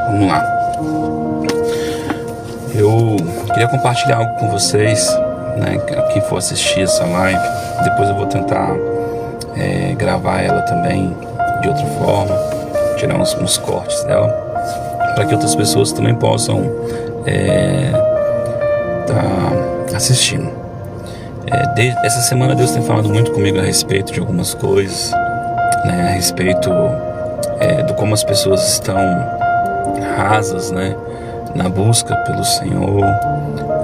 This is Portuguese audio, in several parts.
Vamos lá. Eu queria compartilhar algo com vocês, né? Quem for assistir essa live, depois eu vou tentar gravar ela também de outra forma, tirar uns cortes dela, para que outras pessoas também possam estar assistindo. Essa semana Deus tem falado muito comigo a respeito de algumas coisas, né? A respeito de como as pessoas estão rasas, né? Na busca pelo Senhor,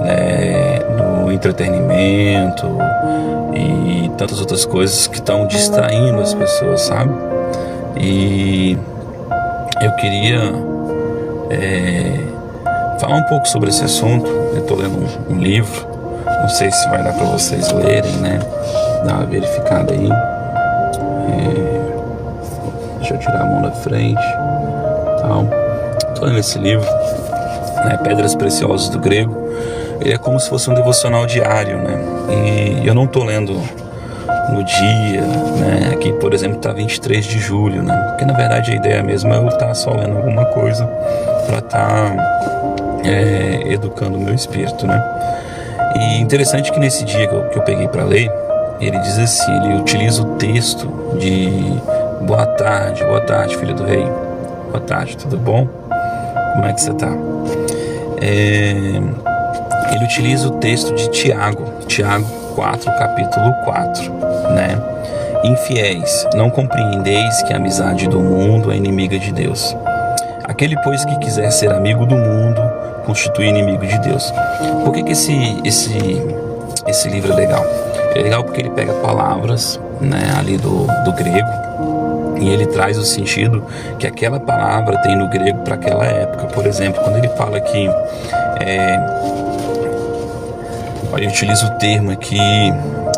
né? No entretenimento e tantas outras coisas que estão distraindo as pessoas, sabe? E eu queria falar um pouco sobre esse assunto. Eu estou lendo um livro, não sei se vai dar para vocês lerem, né? Dá uma verificada aí. Deixa eu tirar a mão da frente. Estou lendo esse livro, né? Pedras Preciosas do Grego. Ele é como se fosse um devocional diário, né? E eu não estou lendo no dia, né? Aqui, por exemplo, está 23 de julho, né? Porque na verdade a ideia mesmo é eu estar só lendo alguma coisa para estar educando o meu espírito, né? E interessante que nesse dia que eu peguei para ler, ele diz assim, ele utiliza o texto de boa tarde, filho do rei. Boa tarde, tudo bom? Como é que você está? Ele utiliza o texto de Tiago 4, capítulo 4, né? Infiéis, não compreendeis que a amizade do mundo é inimiga de Deus. Aquele, pois, que quiser ser amigo do mundo, constitui inimigo de Deus. Por que esse livro é legal? É legal porque ele pega palavras, né, ali do grego, e ele traz o sentido que aquela palavra tem no grego para aquela época. Por exemplo, quando ele fala que ele utiliza o termo aqui,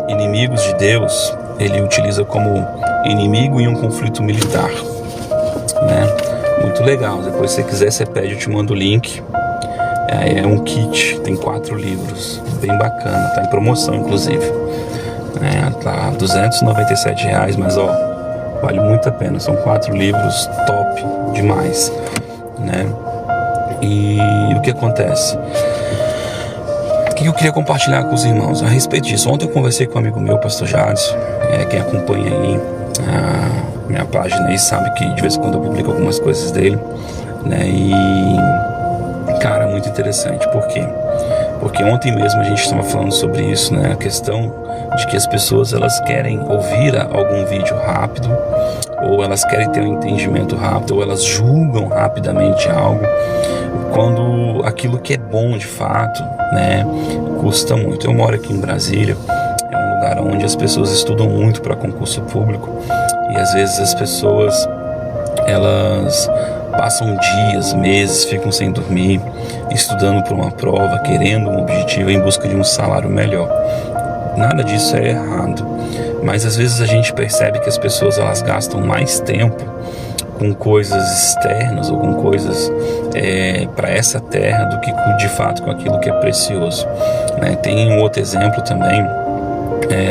inimigos de Deus, ele utiliza como inimigo em um conflito militar, né? Muito legal. Depois, se você quiser, você pede, eu te mando o link. É um kit, tem 4 livros, bem bacana, tá em promoção inclusive. Tá R$297, mas vale muito a pena. São 4 livros top demais, né? E o que acontece? O que eu queria compartilhar com os irmãos a respeito disso? Ontem eu conversei com um amigo meu, pastor Jades, quem acompanha aí a minha página aí sabe que de vez em quando eu publico algumas coisas dele, né? E cara, muito interessante. Por quê? Porque ontem mesmo a gente estava falando sobre isso, né? A questão de que as pessoas, elas querem ouvir algum vídeo rápido, ou elas querem ter um entendimento rápido, ou elas julgam rapidamente algo, quando aquilo que é bom de fato, né, custa muito. Eu moro aqui em Brasília, é um lugar onde as pessoas estudam muito para concurso público, e às vezes as pessoas, elas passam dias, meses, ficam sem dormir, estudando para uma prova, querendo um objetivo em busca de um salário melhor. Nada disso é errado, mas às vezes a gente percebe que as pessoas, elas gastam mais tempo com coisas externas ou com coisas para essa terra do que de fato com aquilo que é precioso, né? Tem um outro exemplo também.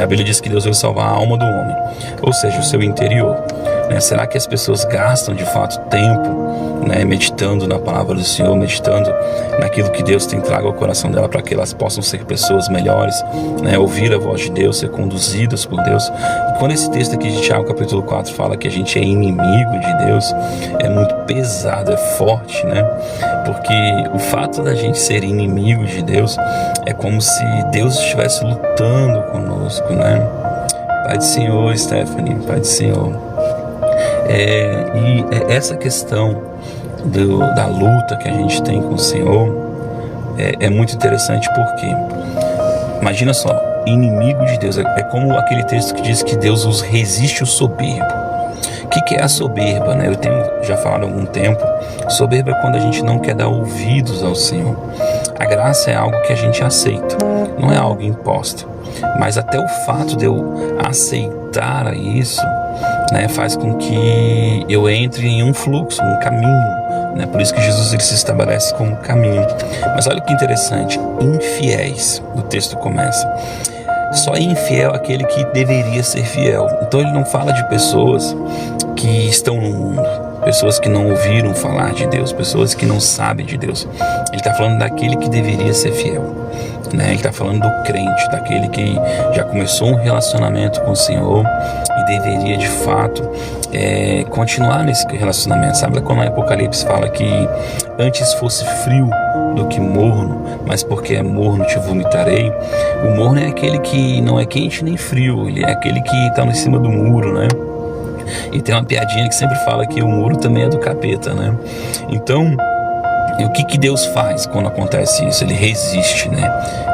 A Bíblia diz que Deus veio salvar a alma do homem, ou seja, o seu interior, né? Será que as pessoas gastam de fato tempo, né, meditando na palavra do Senhor, meditando naquilo que Deus tem trago ao coração dela, para que elas possam ser pessoas melhores, né, ouvir a voz de Deus, ser conduzidas por Deus? E quando esse texto aqui de Tiago capítulo 4 fala que a gente é inimigo de Deus, é muito pesado, é forte, né? Porque o fato da gente ser inimigo de Deus é como se Deus estivesse lutando conosco, né? Pai do Senhor, Stephanie, Pai do Senhor. E essa questão da luta que a gente tem com o Senhor é muito interessante, porque imagina só, inimigo de Deus é como aquele texto que diz que Deus os resiste o soberbo. O que é a soberba, né? Eu tenho já falado há algum tempo. Soberba é quando a gente não quer dar ouvidos ao Senhor. A graça é algo que a gente aceita, não é algo imposto. Mas até o fato de eu aceitar isso, né, faz com que eu entre em um fluxo, um caminho, né? Por isso que Jesus, ele se estabelece como caminho. Mas olha que interessante, infiéis, o texto começa. Só é infiel aquele que deveria ser fiel. Então ele não fala de pessoas que estão no mundo, pessoas que não ouviram falar de Deus, pessoas que não sabem de Deus. Ele está falando daquele que deveria ser fiel, né? Ele está falando do crente, daquele que já começou um relacionamento com o Senhor e deveria de fato continuar nesse relacionamento. Sabe quando o Apocalipse fala que antes fosse frio do que morno, mas porque é morno te vomitarei? O morno é aquele que não é quente nem frio, ele é aquele que está em cima do muro, né? E tem uma piadinha que sempre fala que o muro também é do capeta, né? Então, o que Deus faz quando acontece isso? Ele resiste, né?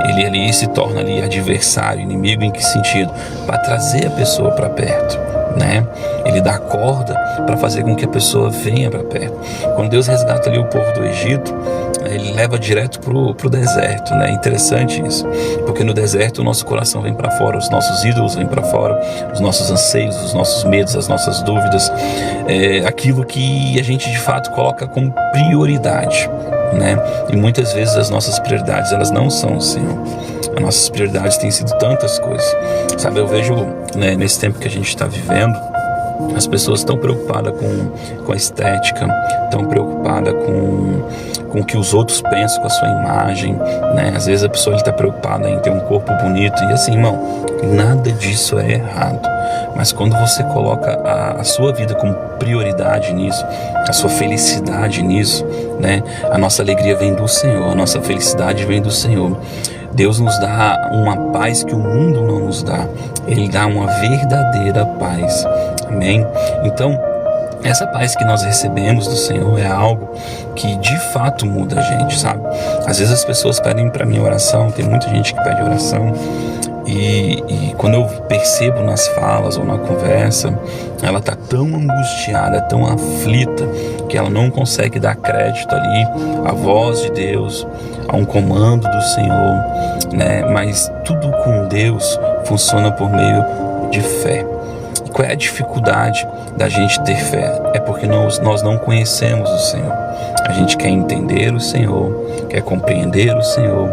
Ele ali se torna ali adversário, inimigo. Em que sentido? Para trazer a pessoa para perto, né? Ele dá corda para fazer com que a pessoa venha para perto. Quando Deus resgata ali o povo do Egito, ele leva direto pro deserto, né? Interessante isso, porque no deserto o nosso coração vem para fora, os nossos ídolos vêm para fora, os nossos anseios, os nossos medos, as nossas dúvidas, aquilo que a gente de fato coloca como prioridade, né? E muitas vezes as nossas prioridades, elas não são o Senhor. As nossas prioridades têm sido tantas coisas, sabe? Eu vejo, né, nesse tempo que a gente está vivendo, as pessoas estão preocupadas com a estética, estão preocupadas com o que os outros pensam, com a sua imagem, né? Às vezes a pessoa está preocupada em ter um corpo bonito, e assim, irmão, nada disso é errado. Mas quando você coloca a sua vida como prioridade nisso, a sua felicidade nisso, né? A nossa alegria vem do Senhor, a nossa felicidade vem do Senhor. Deus nos dá uma paz que o mundo não nos dá. Ele dá uma verdadeira paz. Amém? Então, essa paz que nós recebemos do Senhor é algo que de fato muda a gente, sabe? Às vezes as pessoas pedem para mim oração, tem muita gente que pede oração, e quando eu percebo nas falas ou na conversa, ela está tão angustiada, tão aflita, que ela não consegue dar crédito ali à voz de Deus, a um comando do Senhor, né? Mas tudo com Deus funciona por meio de fé. E qual é a dificuldade da gente ter fé? É porque nós não conhecemos o Senhor. A gente quer entender o Senhor, quer compreender o Senhor,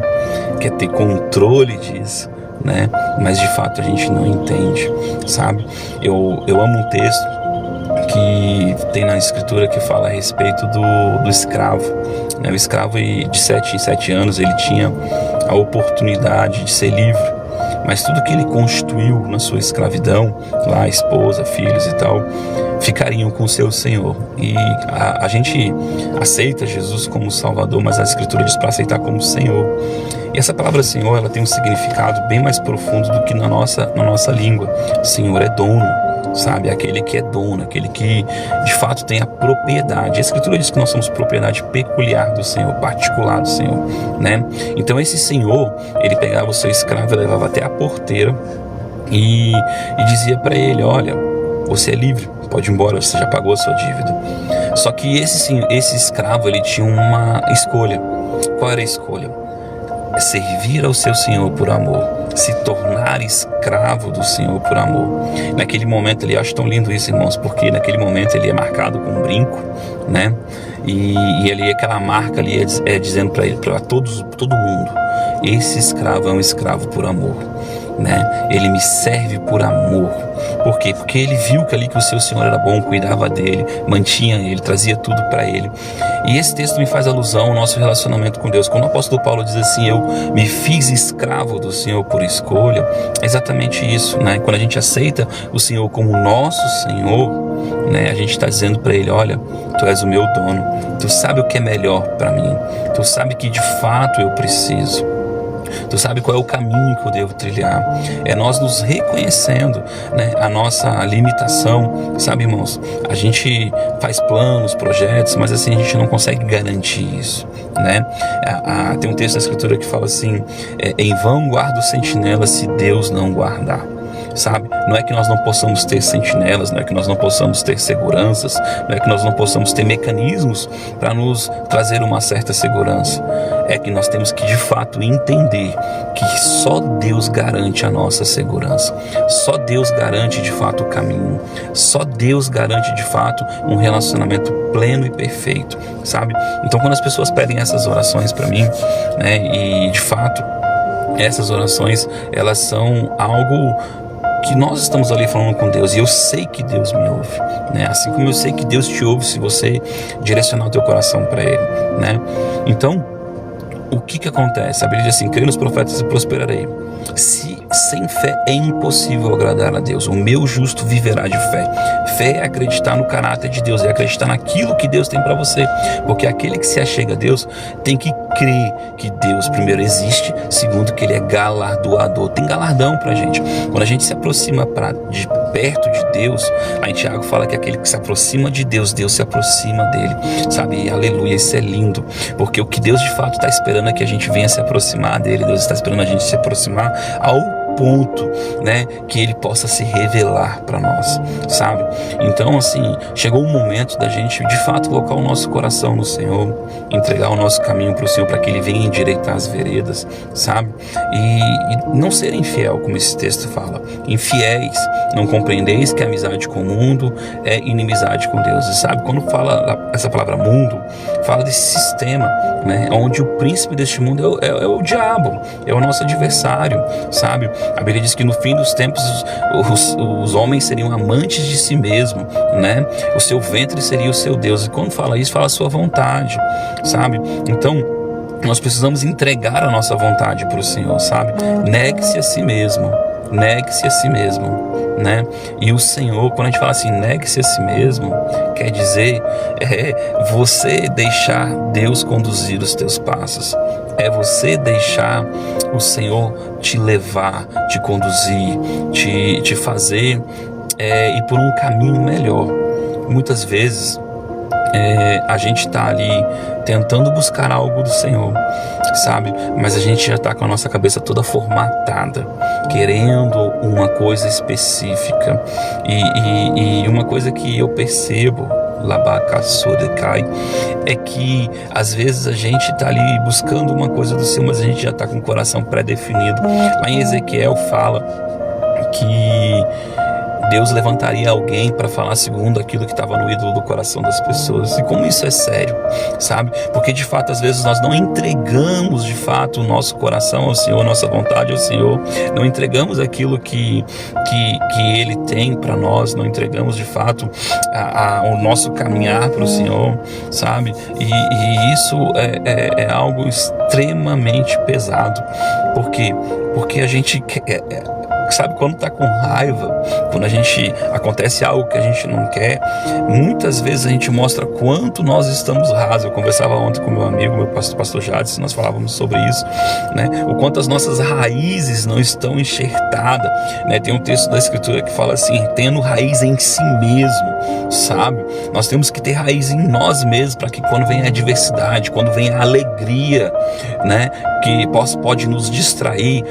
quer ter controle disso, né? Mas de fato a gente não entende, sabe? Eu amo um texto que tem na escritura que fala a respeito do escravo, né? O escravo, de 7 em 7 anos, ele tinha a oportunidade de ser livre, mas tudo que ele constituiu na sua escravidão, lá, esposa, filhos e tal, ficariam com o seu Senhor. E a gente aceita Jesus como Salvador, mas a Escritura diz para aceitar como Senhor. E essa palavra Senhor, ela tem um significado bem mais profundo do que na nossa língua. Senhor é dono, sabe? Aquele que é dono, aquele que de fato tem a propriedade. A Escritura diz que nós somos propriedade peculiar do Senhor, particular do Senhor, né? Então esse Senhor, ele pegava o seu escravo e levava até a porteira e dizia para ele: olha, você é livre, pode ir embora, você já pagou a sua dívida. Só que esse escravo, ele tinha uma escolha. Qual era a escolha? Servir ao seu Senhor por amor, se tornar escravo do Senhor por amor. Naquele momento, eu acho tão lindo isso, irmãos, porque naquele momento ele é marcado com um brinco, né? E ali aquela marca ali é dizendo para ele, para todo mundo: esse escravo é um escravo por amor, né? Ele me serve por amor. Por quê? Porque ele viu que ali que o seu Senhor era bom, cuidava dele, mantinha ele, trazia tudo para ele. E esse texto me faz alusão ao nosso relacionamento com Deus. Quando o apóstolo Paulo diz assim: eu me fiz escravo do Senhor por escolha, é exatamente isso, né? Quando a gente aceita o Senhor como nosso Senhor, né, a gente está dizendo para ele: olha, tu és o meu dono, tu sabe o que é melhor para mim, tu sabe que de fato eu preciso, tu sabe qual é o caminho que eu devo trilhar. É nós nos reconhecendo, né, a nossa limitação, sabe, irmãos? A gente faz planos, projetos, mas assim a gente não consegue garantir isso, né? Tem um texto na Escritura que fala assim: em vão guarda o sentinela se Deus não guardar. Sabe? Não é que nós não possamos ter sentinelas, não é que nós não possamos ter seguranças, não é que nós não possamos ter mecanismos para nos trazer uma certa segurança. É que nós temos que de fato entender que só Deus garante a nossa segurança, só Deus garante de fato o caminho, só Deus garante de fato um relacionamento pleno e perfeito, sabe? Então quando as pessoas pedem essas orações para mim, né, e de fato essas orações, elas são algo que nós estamos ali falando com Deus, e eu sei que Deus me ouve, né? Assim como eu sei que Deus te ouve se você direcionar o teu coração para Ele, né? Então, o que acontece? A Bíblia diz assim: crê nos profetas e prosperarei. Se sem fé é impossível agradar a Deus. O meu justo viverá de fé. Fé é acreditar no caráter de Deus, é acreditar naquilo que Deus tem para você, porque aquele que se achega a Deus tem que crer que Deus, primeiro, existe, segundo, que Ele é galardoador, tem galardão pra gente. Quando a gente se aproxima de perto de Deus, aí Tiago fala que aquele que se aproxima de Deus, Deus se aproxima dele, sabe? E, aleluia, isso é lindo, porque o que Deus de fato está esperando é que a gente venha se aproximar dele. Deus está esperando a gente se aproximar ao ponto, né, que Ele possa se revelar para nós, sabe? Então, assim, chegou o momento da gente de fato colocar o nosso coração no Senhor, entregar o nosso caminho para o Senhor, para que Ele venha endireitar as veredas, sabe? E não ser infiel, como esse texto fala. Infiéis, não compreendeis que a amizade com o mundo é inimizade com Deus. E sabe, quando fala essa palavra mundo, fala desse sistema, né, onde o príncipe deste mundo é o diabo, é o nosso adversário, sabe? A Bíblia diz que no fim dos tempos os homens seriam amantes de si mesmo, né? O seu ventre seria o seu Deus. E quando fala isso, fala a sua vontade, sabe? Então, nós precisamos entregar a nossa vontade para o Senhor, sabe? Negue-se a si mesmo. Negue-se a si mesmo, né? E o Senhor, quando a gente fala assim, negue-se a si mesmo, quer dizer, você deixar Deus conduzir os teus passos. É você deixar o Senhor te levar, te conduzir, te fazer ir por um caminho melhor. Muitas vezes a gente está ali tentando buscar algo do Senhor, sabe? Mas a gente já está com a nossa cabeça toda formatada, querendo uma coisa específica. E uma coisa que eu percebo, Labacassodecai, é que às vezes a gente está ali buscando uma coisa do Senhor, mas a gente já está com o coração pré-definido. Lá em Ezequiel fala que Deus levantaria alguém para falar segundo aquilo que estava no ídolo do coração das pessoas. E como isso é sério, sabe? Porque de fato, às vezes nós não entregamos de fato o nosso coração ao Senhor, nossa vontade ao Senhor, não entregamos aquilo que Ele tem para nós, não entregamos de fato o nosso caminhar para o Senhor, sabe? E isso é algo extremamente pesado. Por quê? Porque a gente sabe, quando tá com raiva, quando acontece algo que a gente não quer, muitas vezes a gente mostra quanto nós estamos rasos. Eu conversava ontem com meu amigo, meu pastor Jades, nós falávamos sobre isso, né? O quanto as nossas raízes não estão enxertadas, né? Tem um texto da Escritura que fala assim, tendo raiz em si mesmo, sabe? Nós temos que ter raiz em nós mesmos, para que quando vem a adversidade, quando vem a alegria, né, que pode nos distrair,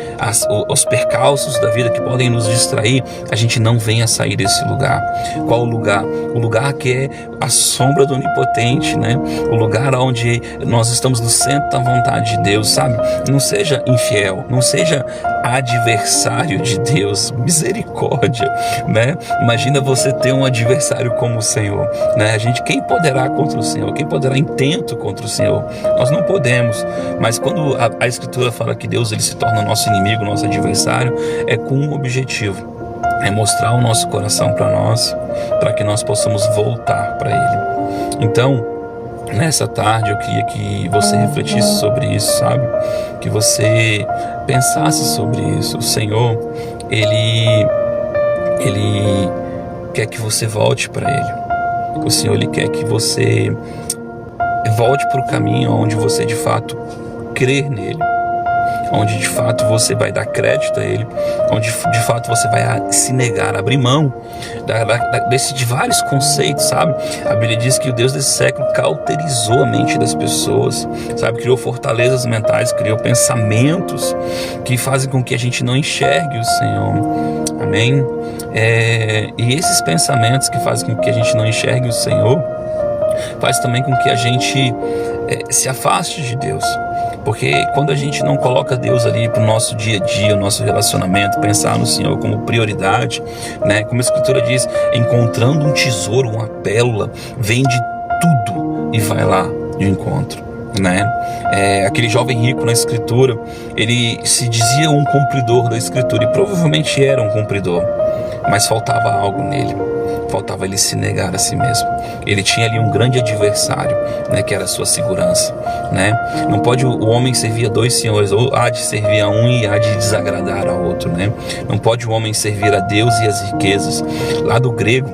os percalços da vida que podem nos distrair, a gente não venha sair desse lugar. Qual o lugar? O lugar que é a sombra do Onipotente, né? O lugar onde nós estamos no centro da vontade de Deus, sabe? Não seja infiel, não seja adversário de Deus, misericórdia, né? Imagina você ter um adversário como o Senhor, né? Quem poderá contra o Senhor? Quem poderá intento contra o Senhor? Nós não podemos, mas quando a Escritura fala que Deus ele se torna nosso inimigo, nosso adversário, é com um objetivo, é mostrar o nosso coração para nós, para que nós possamos voltar para Ele. Então, nessa tarde eu queria que você refletisse sobre isso, sabe? Que você pensasse sobre isso. O Senhor, Ele quer que você volte para Ele. O Senhor, Ele quer que você volte para o caminho onde você de fato crer nele, onde de fato você vai dar crédito a Ele, onde de fato você vai se negar, abrir mão de vários conceitos, sabe? A Bíblia diz que o Deus desse século cauterizou a mente das pessoas, sabe? Criou fortalezas mentais, criou pensamentos que fazem com que a gente não enxergue o Senhor, amém? E esses pensamentos que fazem com que a gente não enxergue o Senhor, faz também com que a gente se afaste de Deus. Porque quando a gente não coloca Deus ali para o nosso dia a dia, o nosso relacionamento, pensar no Senhor como prioridade, né? Como a Escritura diz, encontrando um tesouro, uma pérola, vende tudo e vai lá de encontro, né? Aquele jovem rico na escritura, ele se dizia um cumpridor da escritura, e provavelmente era um cumpridor, mas faltava algo nele. Faltava ele se negar a si mesmo. Ele tinha ali um grande adversário, né, que era a sua segurança, né? Não pode o homem servir a dois senhores, ou há de servir a um e há de desagradar a outro, né? Não pode o homem servir a Deus e as riquezas. Lá do grego,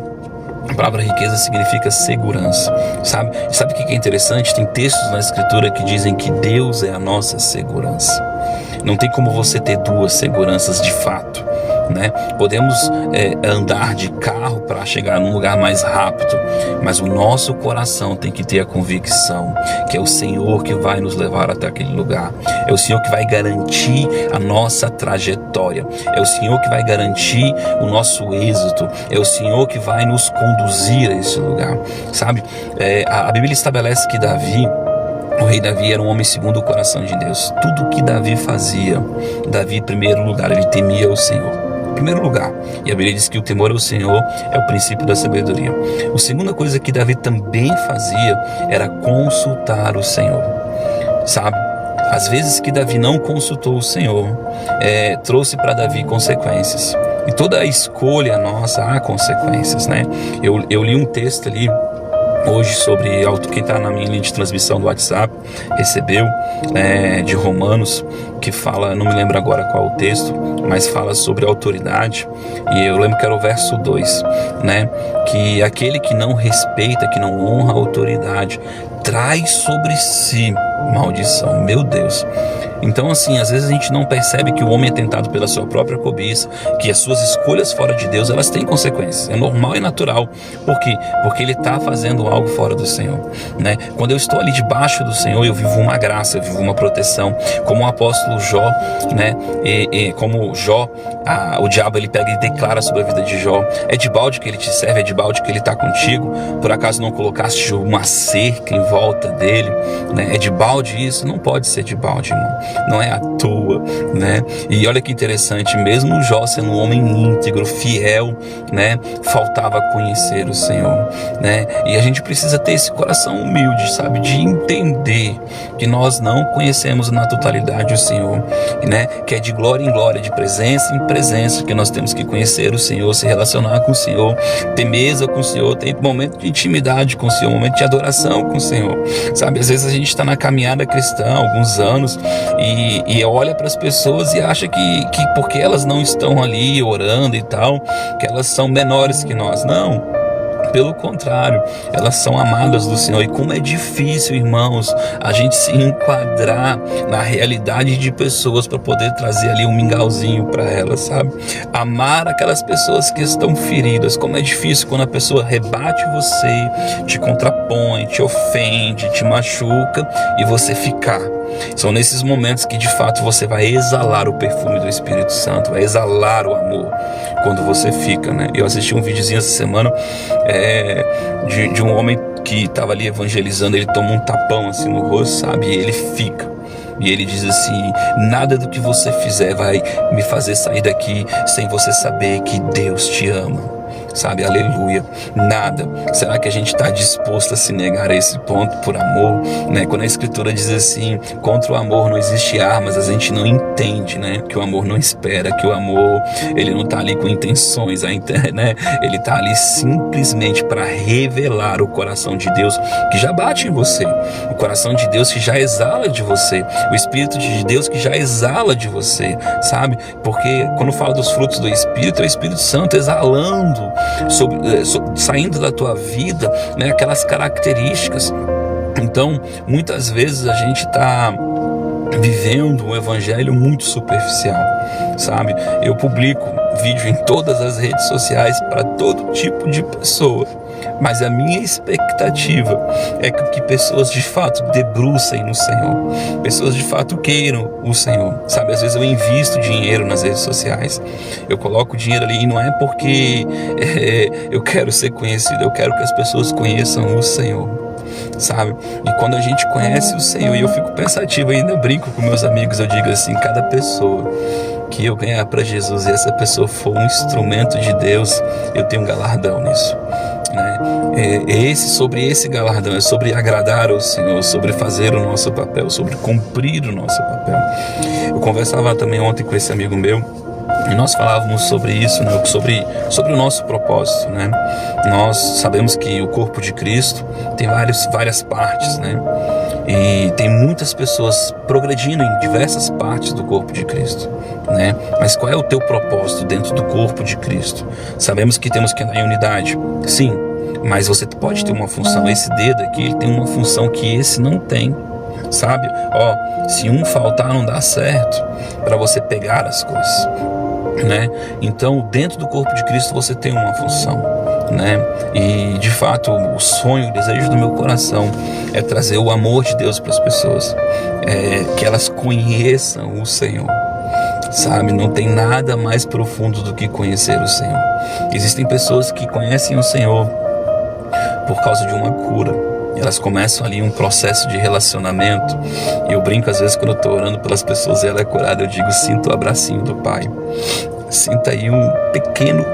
a palavra riqueza significa segurança, sabe? Sabe o que é interessante? Tem textos na escritura que dizem que Deus é a nossa segurança. Não tem como você ter duas seguranças de fato, né? Podemos andar de carro para chegar num lugar mais rápido, mas o nosso coração tem que ter a convicção que é o Senhor que vai nos levar até aquele lugar. É o Senhor que vai garantir a nossa trajetória. É o Senhor que vai garantir o nosso êxito. É o Senhor que vai nos conduzir a esse lugar, sabe? A Bíblia estabelece que o rei Davi era um homem segundo o coração de Deus. Tudo que Davi fazia, Davi, em primeiro lugar, ele temia o Senhor. Em primeiro lugar. E a Bíblia diz que o temor ao Senhor é o princípio da sabedoria. A segunda coisa que Davi também fazia era consultar o Senhor. Sabe? Às vezes que Davi não consultou o Senhor, trouxe para Davi consequências. E toda a escolha nossa há consequências, né? Eu li um texto ali hoje sobre, quem está na minha linha de transmissão do WhatsApp recebeu, de Romanos, que fala, não me lembro agora qual o texto, mas fala sobre autoridade, e eu lembro que era o verso 2, né? Que aquele que não respeita, que não honra a autoridade, traz sobre si maldição. Meu Deus. Então, assim, às vezes a gente não percebe que o homem é tentado pela sua própria cobiça, que as suas escolhas fora de Deus, elas têm consequências. É normal e natural. Por quê? Porque ele está fazendo algo fora do Senhor, né? Quando eu estou ali debaixo do Senhor, eu vivo uma graça, eu vivo uma proteção. Como o apóstolo Jó, né? Como Jó, o diabo ele pega e declara sobre a vida de Jó: é de balde que ele te serve, é de balde que ele está contigo. Por acaso não colocaste uma cerca em volta dele, né? É de balde isso? Não pode ser de balde, irmão. Não é à toa, né? E olha que interessante, mesmo Jó sendo um homem íntegro, fiel, né? Faltava conhecer o Senhor, né? E a gente precisa ter esse coração humilde, sabe? De entender que nós não conhecemos na totalidade o Senhor, né? Que é de glória em glória, de presença em presença, que nós temos que conhecer o Senhor, se relacionar com o Senhor, ter mesa com o Senhor, ter momento de intimidade com o Senhor, momento de adoração com o Senhor, sabe? Às vezes a gente está na caminhada cristã há alguns anos e olha para as pessoas e acha que porque elas não estão ali orando e tal, que elas são menores que nós. Não. Pelo contrário, elas são amadas do Senhor. E como é difícil, irmãos, a gente se enquadrar na realidade de pessoas para poder trazer ali um mingauzinho para elas, sabe? Amar aquelas pessoas que estão feridas. Como é difícil quando a pessoa rebate você, te contrapõe, te ofende, te machuca e você ficar. São nesses momentos que de fato você vai exalar o perfume do Espírito Santo, vai exalar o amor quando você fica, né? Eu assisti um videozinho essa semana de um homem que estava ali evangelizando. Ele toma um tapão assim no rosto, sabe? E ele fica. E ele diz assim: nada do que você fizer vai me fazer sair daqui sem você saber que Deus te ama. Sabe, aleluia, nada. Será que a gente está disposto a se negar a esse ponto por amor, né? Quando a escritura diz assim, contra o amor não existe armas, a gente não entende, né? Que o amor não espera, que o amor, ele não está ali com intenções, né? Ele está ali simplesmente para revelar o coração de Deus que já bate em você, o coração de Deus que já exala de você, o Espírito de Deus que já exala de você, sabe? Porque quando fala dos frutos do Espírito, é o Espírito Santo exalando saindo da tua vida, né, aquelas características. Então, muitas vezes a gente está vivendo um evangelho muito superficial, sabe? Eu publico vídeo em todas as redes sociais para todo tipo de pessoa, mas a minha expectativa é que pessoas de fato debrucem no Senhor, pessoas de fato queiram o Senhor, sabe? Às vezes eu invisto dinheiro nas redes sociais, eu coloco dinheiro ali e não é porque eu quero ser conhecido, eu quero que as pessoas conheçam o Senhor, sabe? E quando a gente conhece o Senhor, e eu fico pensativo, ainda brinco com meus amigos, eu digo assim: cada pessoa que eu ganhar para Jesus e essa pessoa for um instrumento de Deus, eu tenho um galardão nisso, né? sobre esse galardão, é sobre agradar ao Senhor, sobre fazer o nosso papel, sobre cumprir o nosso papel. Eu conversava também ontem com esse amigo meu, e nós falávamos sobre isso, né? sobre o nosso propósito, né? Nós sabemos que o corpo de Cristo tem várias partes, né? E tem muitas pessoas progredindo em diversas partes do corpo de Cristo, né? Mas qual é o teu propósito dentro do corpo de Cristo? Sabemos que temos que andar em unidade, sim, mas você pode ter uma função. Esse dedo aqui, ele tem uma função que esse não tem, sabe? Se um faltar, não dá certo para você pegar as coisas, né? Então, dentro do corpo de Cristo você tem uma função, né? E de fato, o sonho, o desejo do meu coração é trazer o amor de Deus para as pessoas, que elas conheçam o Senhor, sabe? Não tem nada mais profundo do que conhecer o Senhor. Existem pessoas que conhecem o Senhor por causa de uma cura. Elas começam ali um processo de relacionamento. E eu brinco às vezes quando eu estou orando pelas pessoas e ela é curada, eu digo: sinta o abracinho do Pai. Sinta aí um pequeno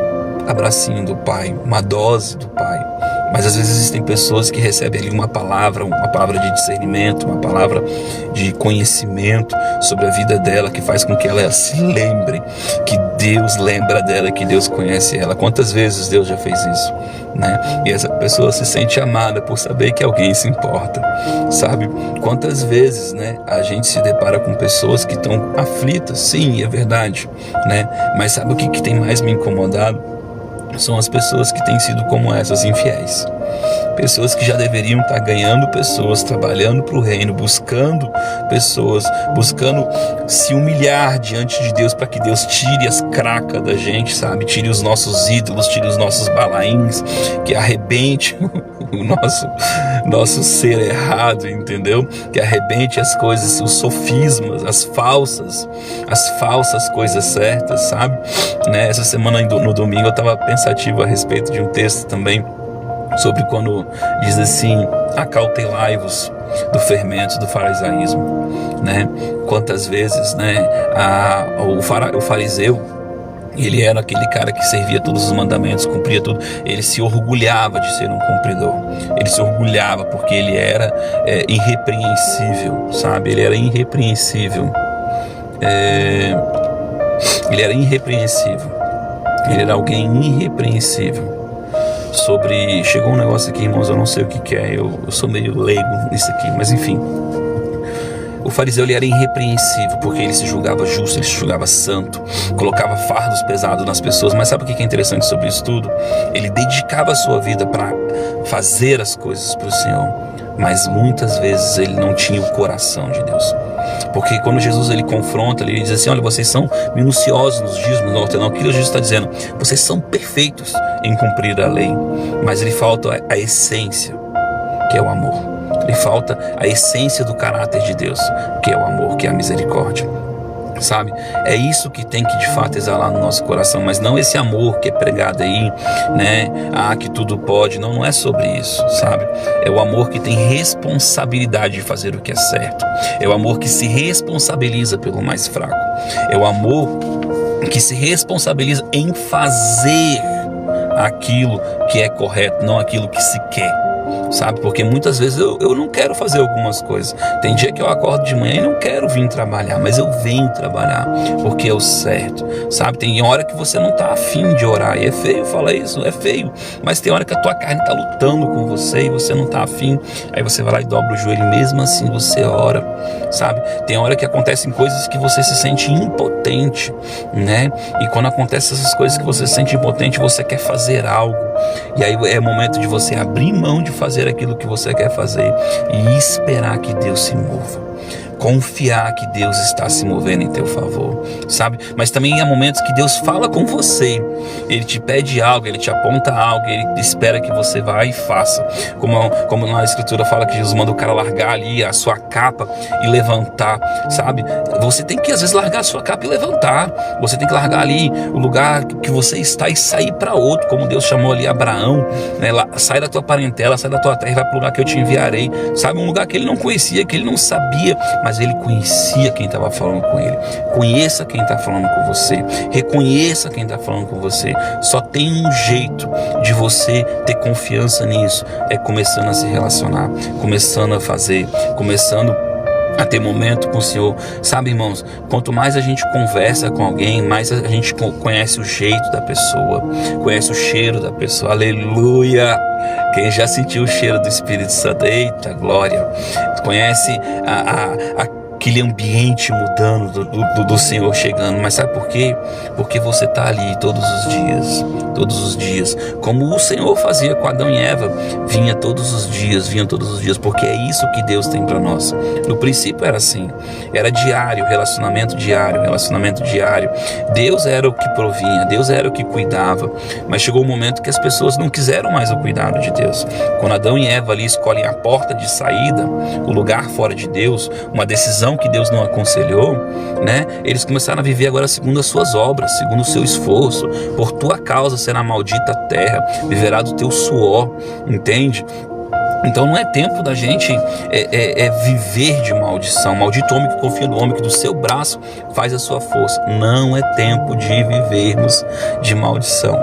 abracinho do Pai, uma dose do Pai. Mas às vezes existem pessoas que recebem ali uma palavra de discernimento, uma palavra de conhecimento sobre a vida dela, que faz com que ela se lembre que Deus lembra dela, que Deus conhece ela. Quantas vezes Deus já fez isso, né? E essa pessoa se sente amada por saber que alguém se importa, sabe? Quantas vezes, né, a gente se depara com pessoas que estão aflitas, sim, é verdade, né? Mas sabe o que tem mais me incomodado? São as pessoas que têm sido como essas, infiéis. Pessoas que já deveriam estar ganhando pessoas, trabalhando para o reino, buscando pessoas, buscando se humilhar diante de Deus para que Deus tire as cracas da gente, sabe? Tire os nossos ídolos, tire os nossos balaíns, que arrebente o nosso ser errado, entendeu? Que arrebente as coisas, os sofismas, as falsas coisas certas, sabe? Né? Essa semana no domingo eu estava pensativo a respeito de um texto também, sobre quando diz assim: acautelai-vos do fermento do farisaísmo, né? Quantas vezes, né, o fariseu, ele era aquele cara que servia todos os mandamentos, cumpria tudo. Ele se orgulhava de ser um cumpridor. Ele se orgulhava porque ele era irrepreensível, sabe? Ele era irrepreensível. Ele era irrepreensível. Ele era alguém irrepreensível. Chegou um negócio aqui, irmãos, eu não sei o que é, eu sou meio leigo nisso aqui, mas enfim. O fariseu, ele era irrepreensível porque ele se julgava justo, ele se julgava santo, colocava fardos pesados nas pessoas. Mas sabe o que é interessante sobre isso tudo? Ele dedicava a sua vida para fazer as coisas para o Senhor, mas muitas vezes ele não tinha o coração de Deus. Porque quando Jesus ele confronta, ele diz assim: olha, vocês são minuciosos nos dízimos, no hortelão. O que Jesus está dizendo? Vocês são perfeitos em cumprir a lei, mas lhe falta a essência, que é o amor. Lhe falta a essência do caráter de Deus, que é o amor, que é a misericórdia, sabe? É isso que tem que de fato exalar no nosso coração, mas não esse amor que é pregado aí, né? Que tudo pode. Não é sobre isso, sabe? É o amor que tem responsabilidade de fazer o que é certo. É o amor que se responsabiliza pelo mais fraco. É o amor que se responsabiliza em fazer aquilo que é correto, não aquilo que se quer. Sabe, porque muitas vezes eu não quero fazer algumas coisas. Tem dia que eu acordo de manhã e não quero vir trabalhar, mas eu venho trabalhar porque é o certo, sabe? Tem hora que você não está afim de orar, e é feio falar isso, é feio, mas tem hora que a tua carne está lutando com você e você não está afim, aí você vai lá e dobra o joelho, mesmo assim você ora, sabe? Tem hora que acontecem coisas que você se sente impotente, né? E quando acontecem essas coisas que você se sente impotente, você quer fazer algo, e aí é momento de você abrir mão de fazer aquilo que você quer fazer e esperar que Deus se mova. Confiar que Deus está se movendo em teu favor, sabe? Mas também há momentos que Deus fala com você. Ele te pede algo, ele te aponta algo, ele espera que você vá e faça. Como na Escritura fala que Jesus manda o cara largar ali a sua capa e levantar, sabe? Você tem que às vezes largar a sua capa e levantar. Você tem que largar ali o lugar que você está e sair para outro, como Deus chamou ali Abraão, né? Sai da tua parentela, sai da tua terra e vai para o lugar que eu te enviarei, sabe? Um lugar que ele não conhecia, que ele não sabia, mas mas ele conhecia quem estava falando com ele. Conheça quem está falando com você, reconheça quem está falando com você. Só tem um jeito de você ter confiança nisso, é começando a se relacionar, começando a fazer, começando a ter momento com o Senhor. Sabe, irmãos, quanto mais a gente conversa com alguém, mais a gente conhece o jeito da pessoa, conhece o cheiro da pessoa. Aleluia! Quem já sentiu o cheiro do Espírito Santo, eita glória, conhece aquele ambiente mudando do Senhor chegando. Mas sabe por quê? Porque você está ali todos os dias, como o Senhor fazia com Adão e Eva, vinha todos os dias, porque é isso que Deus tem para nós. No princípio era assim, era diário, relacionamento diário. Deus era o que provinha, Deus era o que cuidava, mas chegou um momento que as pessoas não quiseram mais o cuidado de Deus. Quando Adão e Eva ali escolhem a porta de saída, o lugar fora de Deus, uma decisão que Deus não aconselhou, né? Eles começaram a viver agora segundo as suas obras, segundo o seu esforço. Por tua causa será maldita a terra, viverá do teu suor, entende? Então não é tempo da gente viver de maldição. Maldito o homem que confia no homem, que do seu braço faz a sua força. Não é tempo de vivermos de maldição.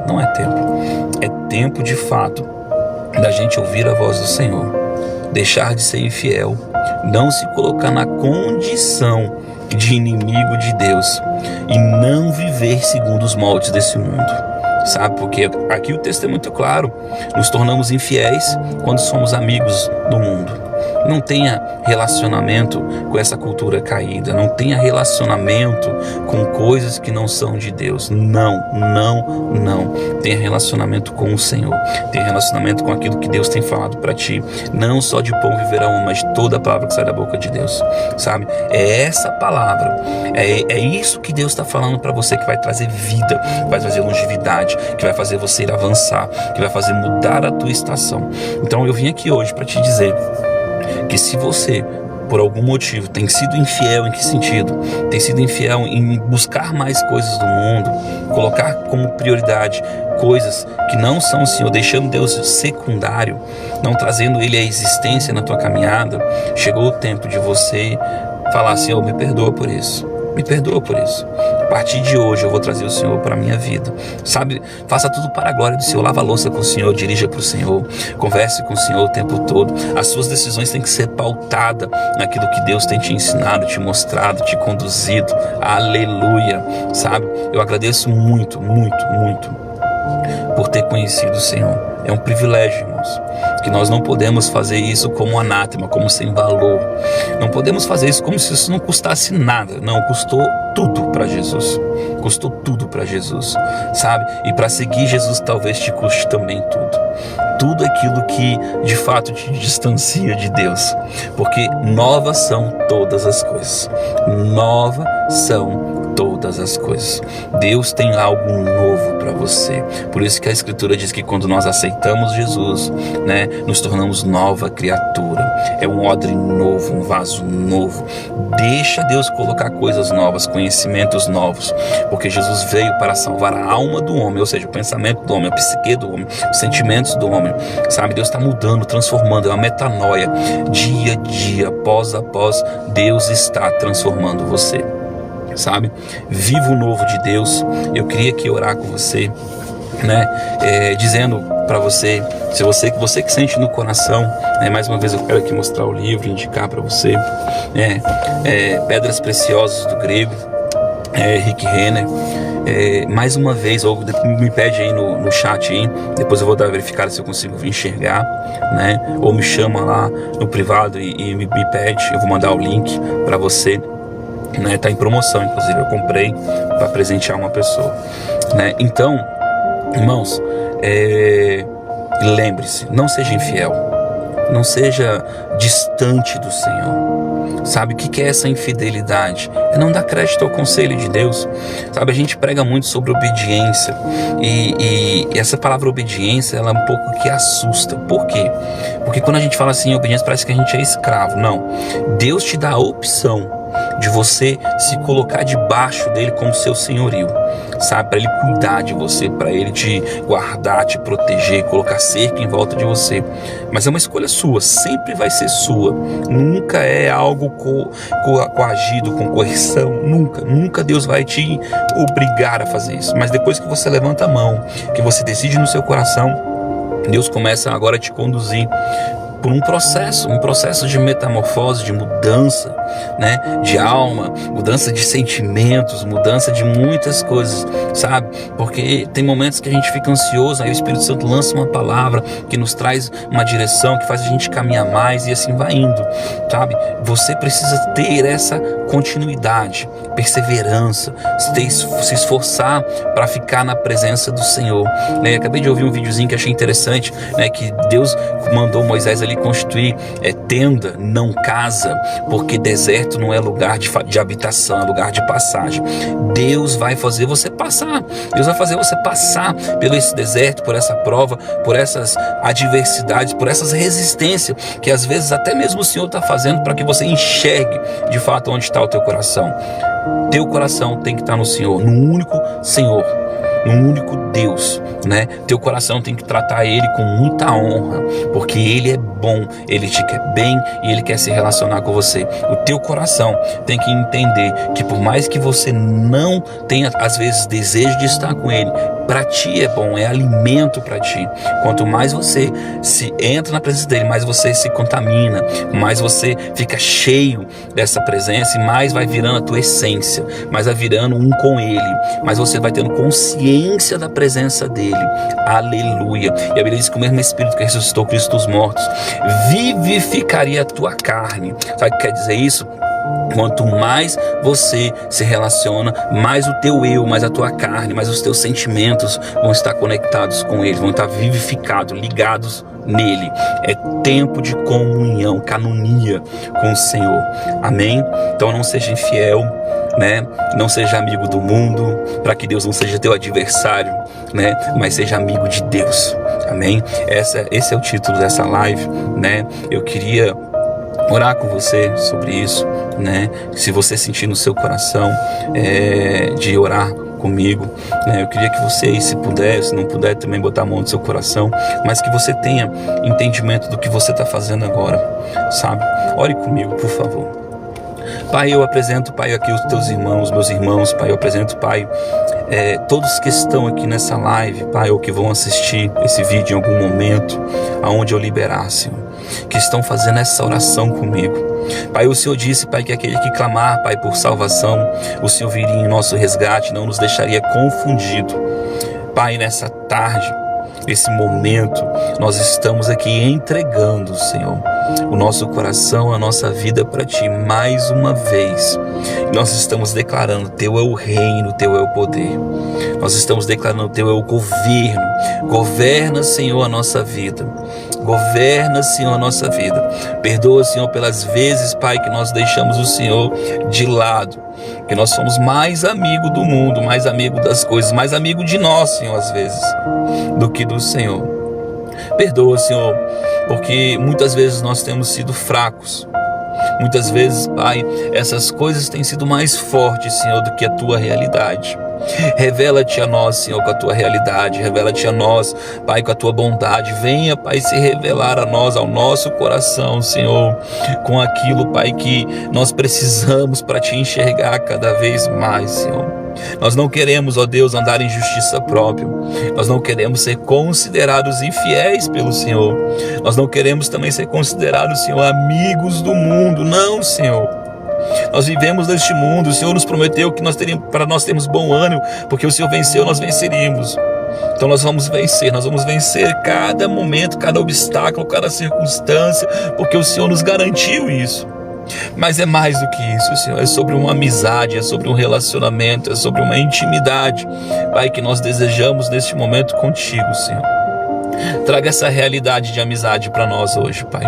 Não é tempo. É tempo de fato da gente ouvir a voz do Senhor, deixar de ser infiel, não se colocar na condição de inimigo de Deus e não viver segundo os moldes desse mundo. Sabe, porque aqui o texto é muito claro: nos tornamos infiéis quando somos amigos do mundo. Não tenha relacionamento com essa cultura caída, não tenha relacionamento com coisas que não são de Deus. Não. Tenha relacionamento com o Senhor, tenha relacionamento com aquilo que Deus tem falado para ti. Não só de pão viverá um, mas de toda a palavra que sai da boca de Deus. Sabe, é essa palavra, é isso que Deus está falando para você, que vai trazer vida, que vai trazer longevidade, que vai fazer você ir avançar, que vai fazer mudar a tua estação. Então eu vim aqui hoje para te dizer que se você, por algum motivo, tem sido infiel, em que sentido? Tem sido infiel em buscar mais coisas do mundo, colocar como prioridade coisas que não são o Senhor, deixando Deus secundário, não trazendo Ele à existência na tua caminhada. Chegou o tempo de você falar: Senhor, me perdoa por isso. Me perdoa por isso. A partir de hoje eu vou trazer o Senhor para a minha vida. Sabe, faça tudo para a glória do Senhor. Lava a louça com o Senhor, dirija para o Senhor, converse com o Senhor o tempo todo. As suas decisões têm que ser pautadas naquilo que Deus tem te ensinado, te mostrado, te conduzido. Aleluia. Sabe, eu agradeço muito por ter conhecido o Senhor. É um privilégio, irmãos, que nós não podemos fazer isso como anátema, como sem valor. Não podemos fazer isso como se isso não custasse nada. Não, custou tudo para Jesus. Custou tudo para Jesus, sabe? E para seguir Jesus talvez te custe também tudo. Tudo aquilo que de fato te distancia de Deus. Porque novas são todas as coisas. Novas são todas as coisas. Deus tem algo novo para você. Por isso que a Escritura diz que quando nós aceitamos Jesus, né, nos tornamos nova criatura. É um odre novo, um vaso novo. Deixa Deus colocar coisas novas, conhecimentos novos, porque Jesus veio para salvar a alma do homem, ou seja, o pensamento do homem, a psique do homem, os sentimentos do homem. Sabe, Deus está mudando, transformando, é uma metanoia. Dia a dia, após, Deus está transformando você. Sabe, viva o novo de Deus. Eu queria aqui orar com você, né, dizendo para você, se você que sente no coração, né, mais uma vez eu quero aqui mostrar o livro, indicar para você, Pedras Preciosas do grego, Rick Renner. Mais uma vez, ou me pede aí no chat aí, depois eu vou dar verificar se eu consigo enxergar, né, ou me chama lá no privado e me pede, eu vou mandar o link para você. Né, tá em promoção, inclusive eu comprei para presentear uma pessoa, né? Então, irmãos, lembre-se, não seja infiel, não seja distante do Senhor. Sabe o que é essa infidelidade? É não dar crédito ao conselho de Deus. Sabe, a gente prega muito sobre obediência e essa palavra obediência, ela é um pouco que assusta. Por quê? Porque quando a gente fala assim, obediência, parece que a gente é escravo. Não, Deus te dá a opção de você se colocar debaixo dele como seu senhorio, sabe? Para ele cuidar de você, para ele te guardar, te proteger, colocar cerca em volta de você. Mas é uma escolha sua, sempre vai ser sua. Nunca é algo coagido, com coerção. Nunca Deus vai te obrigar a fazer isso. Mas depois que você levanta a mão, que você decide no seu coração, Deus começa agora a te conduzir por um processo de metamorfose, de mudança, né, de alma, mudança de sentimentos, mudança de muitas coisas, sabe? Porque tem momentos que a gente fica ansioso, aí o Espírito Santo lança uma palavra que nos traz uma direção, que faz a gente caminhar mais e assim vai indo, sabe? Você precisa ter essa continuidade, perseverança, se esforçar para ficar na presença do Senhor, né? Acabei de ouvir um videozinho que achei interessante, né, que Deus mandou Moisés ali constituir tenda, não casa, porque deserto não é lugar de habitação, é lugar de passagem. Deus vai fazer você passar, Deus vai fazer você passar pelo esse deserto, por essa prova, por essas adversidades, por essas resistências, que às vezes até mesmo o Senhor está fazendo para que você enxergue de fato onde está o teu coração. Teu coração tem que estar no Senhor, no único Senhor, no único Deus, né? Teu coração tem que tratar Ele com muita honra, porque Ele é bom, Ele te quer bem e Ele quer se relacionar com você. O teu coração tem que entender que por mais que você não tenha às vezes desejo de estar com Ele, para ti é bom, é alimento para ti. Quanto mais você se entra na presença dele, mais você se contamina, mais você fica cheio dessa presença e mais vai virando a tua essência, mais vai virando um com Ele, mais você vai tendo consciência da presença dele. Aleluia. E a Bíblia diz que o mesmo Espírito que ressuscitou Cristo dos mortos vivificaria a tua carne. Sabe o que quer dizer isso? Quanto mais você se relaciona, mais o teu eu, mais a tua carne, mais os teus sentimentos vão estar conectados com Ele, vão estar vivificados, ligados nele. É tempo de comunhão, canonia com o Senhor. Amém? Então não seja infiel, né? Não seja amigo do mundo, para que Deus não seja teu adversário, né? Mas seja amigo de Deus. Amém? Esse é o título dessa live, né? Eu queria orar com você sobre isso, né? Se você sentir no seu coração de orar comigo, né? Eu queria que você, se puder, se não puder, também botar a mão no seu coração, mas que você tenha entendimento do que você está fazendo agora, sabe? Ore comigo, por favor. Pai, eu apresento, Pai, aqui os teus irmãos, meus irmãos, Pai, eu apresento, Pai, todos que estão aqui nessa live, Pai, ou que vão assistir esse vídeo em algum momento, aonde eu liberar, Senhor, que estão fazendo essa oração comigo. Pai, o Senhor disse, Pai, que aquele que clamar, Pai, por salvação, o Senhor viria em nosso resgate, não nos deixaria confundido. Pai, nessa tarde, nesse momento, nós estamos aqui entregando, Senhor, o nosso coração, a nossa vida para Ti mais uma vez. Nós estamos declarando: Teu é o reino, Teu é o poder. Nós estamos declarando: Teu é o governo. Governa, Senhor, a nossa vida. Governa, Senhor, a nossa vida. Perdoa, Senhor, pelas vezes, Pai, que nós deixamos o Senhor de lado, que nós somos mais amigo do mundo, mais amigo das coisas, mais amigo de nós, Senhor, às vezes, do que do Senhor. Perdoa, Senhor, porque muitas vezes nós temos sido fracos. Muitas vezes, Pai, essas coisas têm sido mais fortes, Senhor, do que a Tua realidade. Revela-te a nós, Senhor, com a Tua realidade. Revela-te a nós, Pai, com a Tua bondade. Venha, Pai, se revelar a nós, ao nosso coração, Senhor, com aquilo, Pai, que nós precisamos para Te enxergar cada vez mais, Senhor. Nós não queremos, ó Deus, andar em justiça própria. Nós não queremos ser considerados infiéis pelo Senhor. Nós não queremos também ser considerados, Senhor, amigos do mundo. Não, Senhor. Nós vivemos neste mundo. O Senhor nos prometeu que para nós termos bom ânimo, porque o Senhor venceu, nós venceríamos. Então nós vamos vencer cada momento, cada obstáculo, cada circunstância, porque o Senhor nos garantiu isso. Mas é mais do que isso, Senhor. É sobre uma amizade, é sobre um relacionamento, é sobre uma intimidade, Pai, que nós desejamos neste momento contigo, Senhor. Traga essa realidade de amizade para nós hoje, Pai.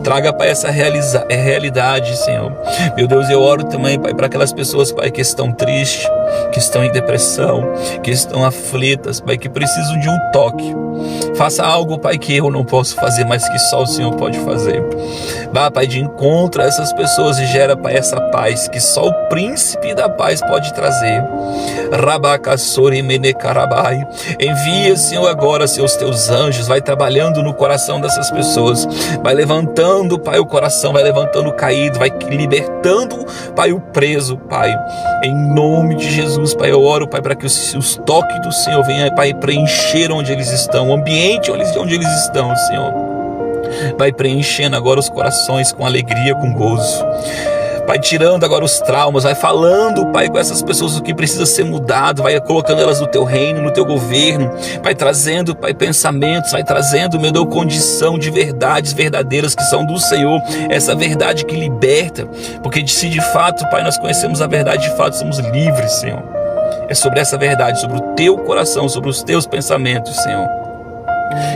Traga, Pai, essa realidade, Senhor. Meu Deus, eu oro também, Pai, para aquelas pessoas, Pai, que estão tristes, que estão em depressão, que estão aflitas, Pai, que precisam de um toque. Faça algo, Pai, que eu não posso fazer, mas que só o Senhor pode fazer. Vá, Pai, de encontro a essas pessoas e gera, Pai, essa paz que só o príncipe da paz pode trazer. Rabacassori menecarabai. Envia, Senhor, agora, Senhor, os teus anjos, vai trabalhando no coração dessas pessoas, vai levantando, Pai, o coração, vai levantando o caído, vai libertando, Pai, o preso, Pai, em nome de Jesus, Pai, eu oro, Pai, para que os toques do Senhor venham, Pai, preencher onde eles estão, o ambiente onde eles estão, Senhor, vai preenchendo agora os corações com alegria, com gozo. Pai, tirando agora os traumas, vai falando, Pai, com essas pessoas o que precisa ser mudado, vai colocando elas no teu reino, no teu governo, vai trazendo, Pai, pensamentos, vai trazendo, meu Deus, condição de verdades verdadeiras que são do Senhor, essa verdade que liberta, porque se de fato, Pai, nós conhecemos a verdade, de fato somos livres, Senhor. É sobre essa verdade, sobre o teu coração, sobre os teus pensamentos, Senhor.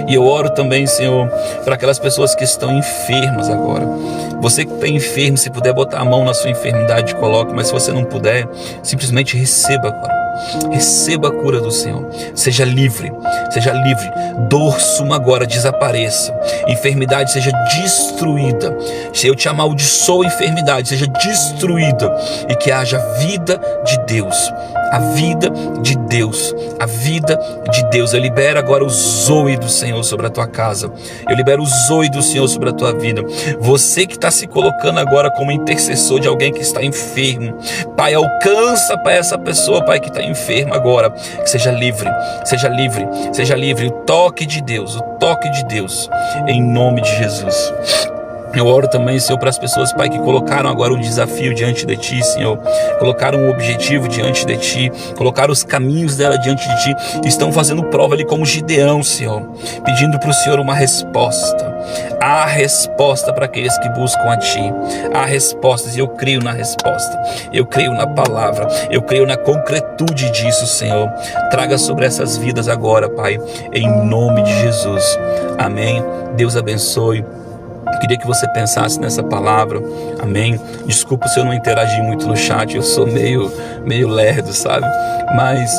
E eu oro também, Senhor, para aquelas pessoas que estão enfermas agora. Você que está enfermo, se puder botar a mão na sua enfermidade, coloque. Mas se você não puder, simplesmente receba agora. Receba a cura do Senhor. Seja livre, seja livre. Dor suma agora, desapareça. Enfermidade seja destruída. Se eu te amaldiçoo a enfermidade, seja destruída. E que haja vida de Deus. A vida de Deus, a vida de Deus. Eu libero agora o zoe do Senhor sobre a tua casa. Eu libero o zoe do Senhor sobre a tua vida. Você que está se colocando agora como intercessor de alguém que está enfermo, Pai, alcança para essa pessoa, Pai, que está enferma agora. Que seja livre, seja livre, seja livre. O toque de Deus, em nome de Jesus. Eu oro também, Senhor, para as pessoas, Pai, que colocaram agora um desafio diante de Ti, Senhor. Colocaram um objetivo diante de Ti. Colocaram os caminhos dela diante de Ti. Estão fazendo prova ali como Gideão, Senhor. Pedindo para o Senhor uma resposta. Há resposta para aqueles que buscam a Ti. Há respostas e eu creio na resposta. Eu creio na palavra. Eu creio na concretude disso, Senhor. Traga sobre essas vidas agora, Pai, em nome de Jesus. Amém. Deus abençoe. Eu queria que você pensasse nessa palavra, amém? Desculpa se eu não interagi muito no chat, eu sou meio lerdo, sabe? Mas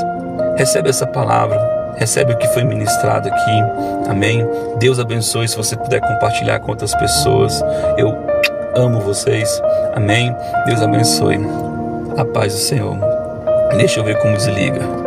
recebe essa palavra, recebe o que foi ministrado aqui, amém? Deus abençoe, se você puder compartilhar com outras pessoas, eu amo vocês, amém? Deus abençoe, a paz do Senhor. Deixa eu ver como desliga.